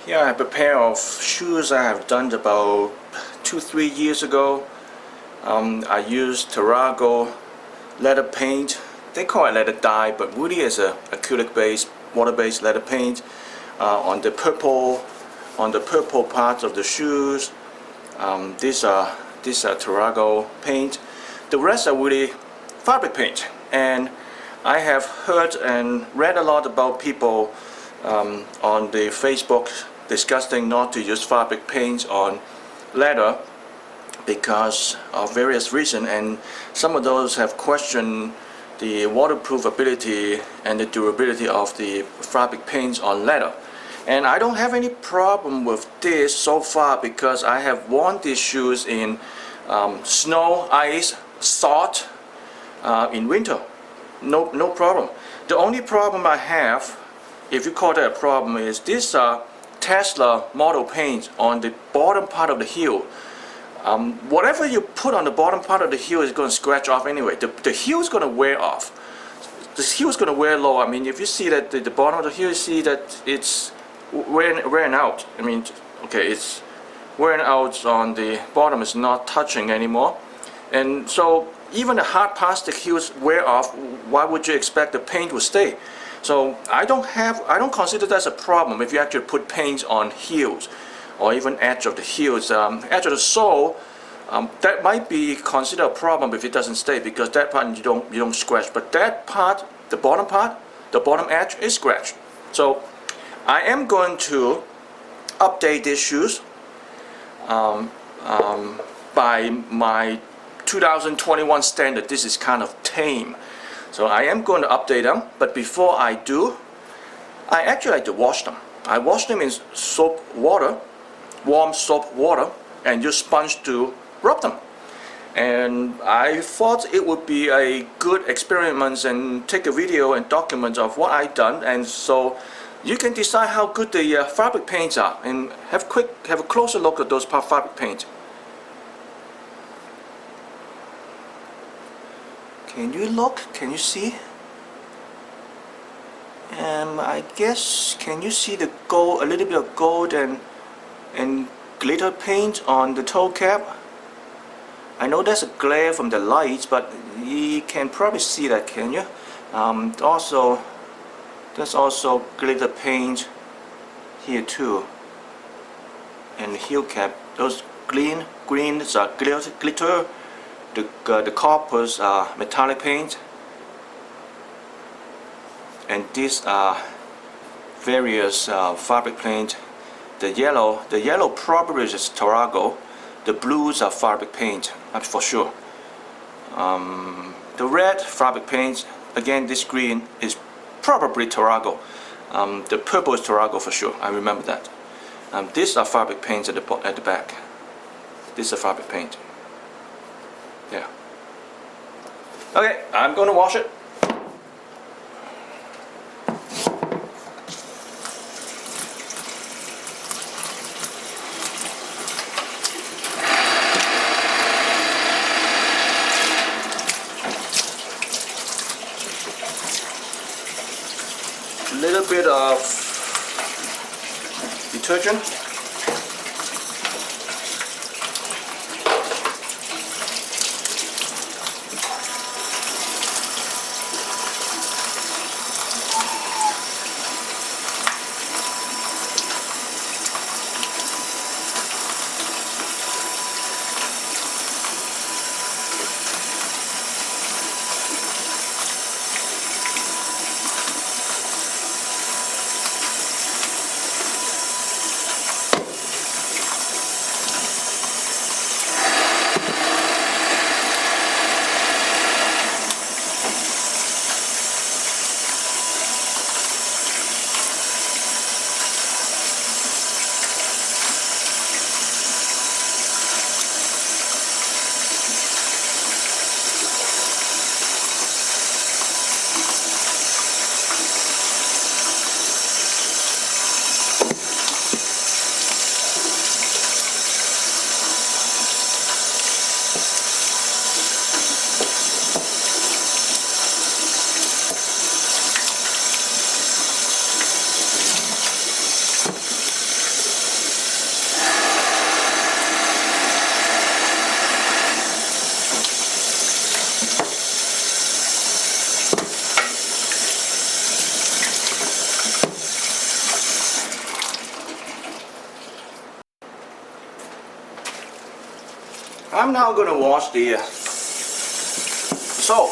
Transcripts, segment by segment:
Here I have a pair of shoes I have done about 2-3 years ago. I used Tarago leather paint. They call it leather dye, but really is a acrylic based, water based leather paint on the purple part of the shoes. These are Tarago paint. The rest are really fabric paint, and I have heard and read a lot about people on the Facebook discussing not to use fabric paints on leather because of various reasons, and some of those have questioned the waterproof ability and the durability of the fabric paints on leather. And I don't have any problem with this so far because I have worn these shoes in snow, ice, salt in winter. No problem. The only problem I have, if you call that a problem, is this Tesla model paint on the bottom part of the heel. Whatever you put on the bottom part of the heel is going to scratch off anyway. The heel is going to wear off. The heel is going to wear low. I mean, if you see that the bottom of the heel, you see that it's wearing out. I mean, okay, it's wearing out on the bottom. It's not touching anymore. And so even the hard plastic heels wear off. Why would you expect the paint will stay? So I don't consider that's a problem if you actually put paint on heels or even edge of the heels, edge of the sole. That might be considered a problem if it doesn't stay, because that part you don't scratch, but that part, the bottom edge is scratched. So I am going to update these shoes by my 2021 standard. This is kind of tame. So I am going to update them, but before I do, I actually like to wash them. I wash them in soap water, warm soap water, and use sponge to rub them. And I thought it would be a good experiment and take a video and document of what I've done, and so you can decide how good the fabric paints are and have a closer look at those fabric paints. Can you look? Can you see? I guess, can you see the gold, a little bit of gold and glitter paint on the toe cap? I know there's a glare from the lights, but you can probably see that, can you? Also, there's also glitter paint here too. And the heel cap, those greens are glitter. The coppers are metallic paint, and these are various fabric paint. The yellow probably is Tarago. The blues are fabric paint, for sure. The red fabric paint, again, this green is probably Tarago. The purple is Tarago for sure. I remember that. These are fabric paints at the back. These are fabric paint. Yeah. Okay, I'm going to wash it. A little bit of detergent. I'm now going to wash the sole.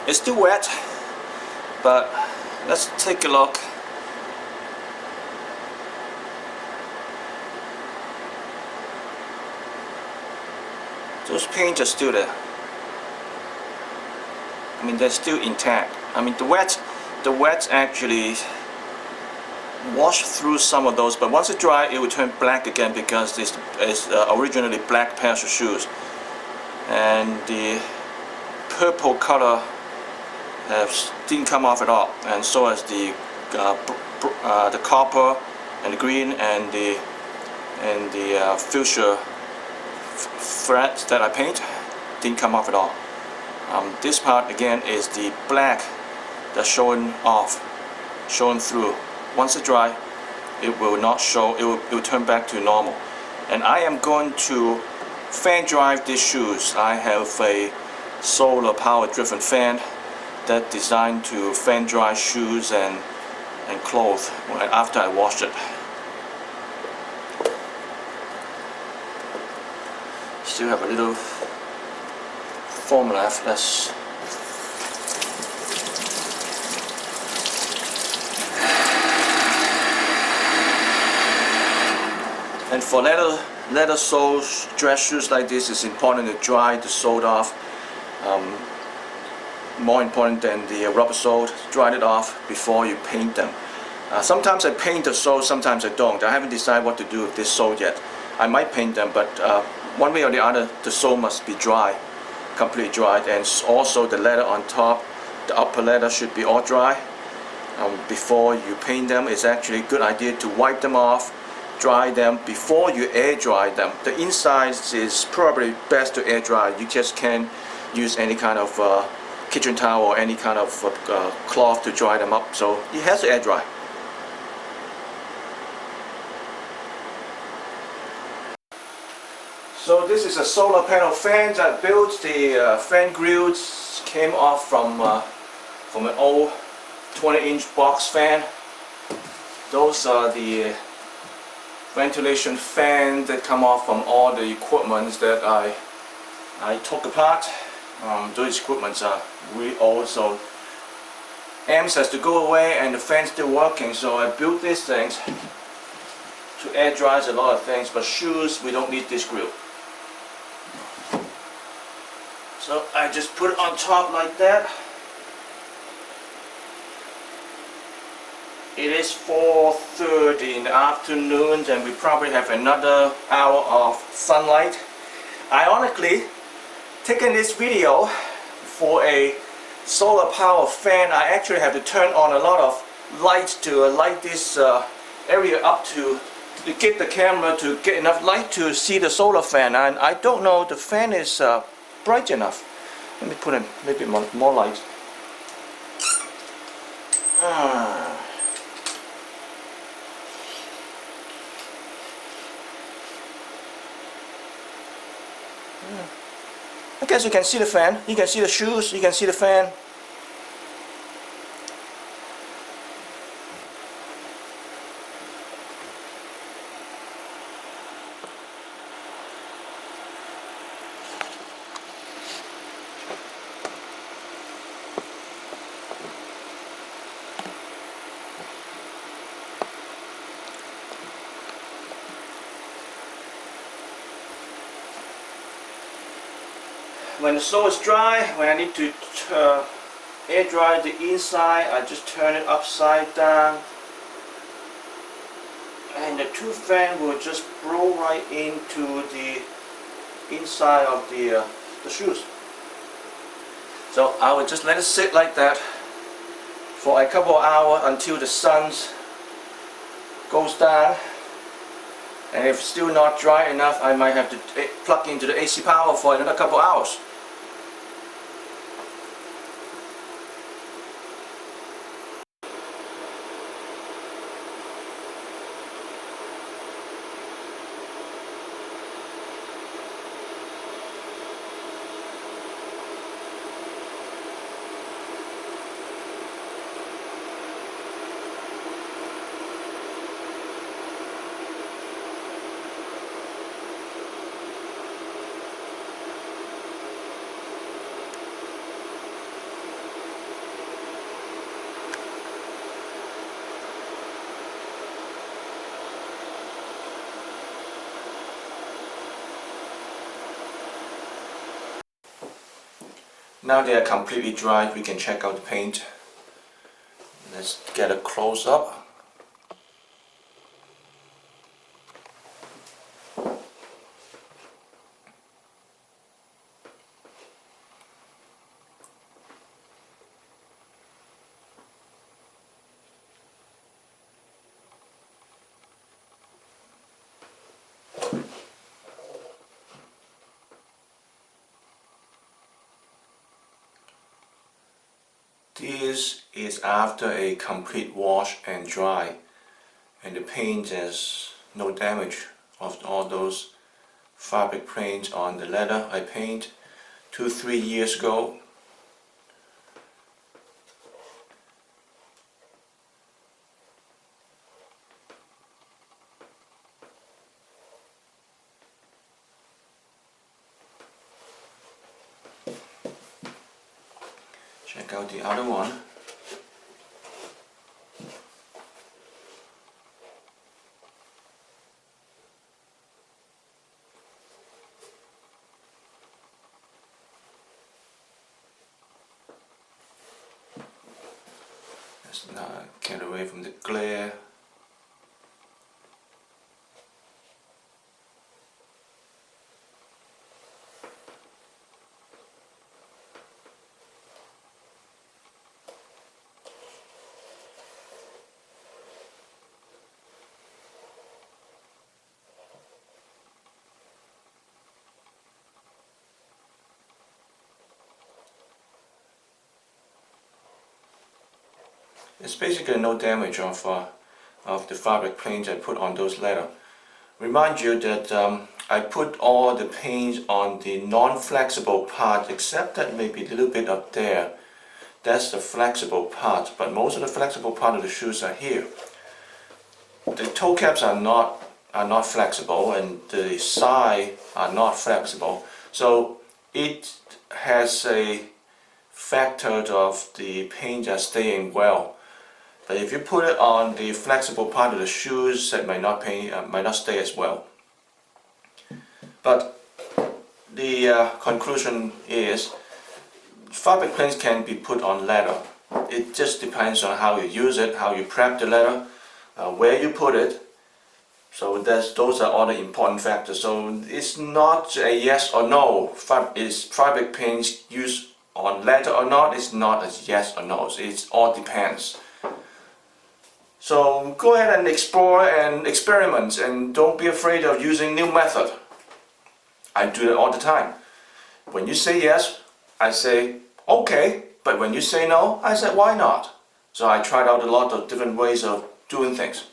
It's still wet, but let's take a look. Those paints are still there. I mean, they're still intact. I mean, the wet actually washed through some of those, but once it dry, it will turn black again because it's originally black pair of shoes, and the purple color didn't come off at all, and so as the copper and the green and the fuchsia threads that I paint didn't come off at all. This part again is the black that's showing through. Once it dry, it will not show. It will turn back to normal. And I am going to fan drive these shoes. I have a solar power driven fan that designed to fan dry shoes and clothes after I wash it. Still have a little foam left. And for leather soles, dress shoes like this, it's important to dry the sole off. More important than the rubber sole, dry it off before you paint them. Sometimes I paint the sole, sometimes I don't. I haven't decided what to do with this sole yet. I might paint them, but one way or the other, the sole must be dry, completely dried, and also the leather on top, the upper leather should be all dry. Before you paint them, it's actually a good idea to wipe them off, dry them before you air dry them. The insides is probably best to air dry. You just can't use any kind of kitchen towel or any kind of cloth to dry them up, so it has to air dry. So this is a solar panel fan that built. The fan grills came off from an old 20-inch box fan. Those are the ventilation fans that come off from all the equipment that I took apart. Those equipments are really old, so amps has to go away and the fan's still working, so I built these things to air dry a lot of things, but shoes, we don't need this grill. So I just put it on top like that. It is 4:30 in the afternoon, and we probably have another hour of sunlight. Ironically, taking this video for a solar power fan, I actually have to turn on a lot of lights to light this area up to get the camera to get enough light to see the solar fan, and I don't know the fan is bright enough. Let me put in maybe more light. I guess you can see the fan, you can see the shoes, you can see the fan. When the sole is dry, when I need to air dry the inside, I just turn it upside down, and the two fan will just blow right into the inside of the shoes. So I will just let it sit like that for a couple of hours until the sun goes down. And if it's still not dry enough, I might have to plug into the AC power for another couple of hours. Now they are completely dry, we can check out the paint. Let's get a close up. This is after a complete wash and dry, and the paint has no damage of all those fabric paints on the leather I painted 2-3 years ago. Check out the other one. Let's not get away from the glare. It's basically no damage of the fabric paint I put on those leather. Remind you that I put all the paint on the non-flexible part, except that maybe a little bit up there. That's the flexible part, but most of the flexible part of the shoes are here. The toe caps are not flexible, and the side are not flexible. So it has a factor of the paint just staying well. But if you put it on the flexible part of the shoes, it might not stay as well. But the conclusion is, fabric paints can be put on leather. It just depends on how you use it, how you prep the leather, where you put it. So those are all the important factors. So it's not a yes or no. Is fabric paints used on leather or not? It's not a yes or no. It all depends. So go ahead and explore and experiment, and don't be afraid of using new method. I do it all the time. When you say yes, I say okay, but when you say no, I say why not? So I tried out a lot of different ways of doing things.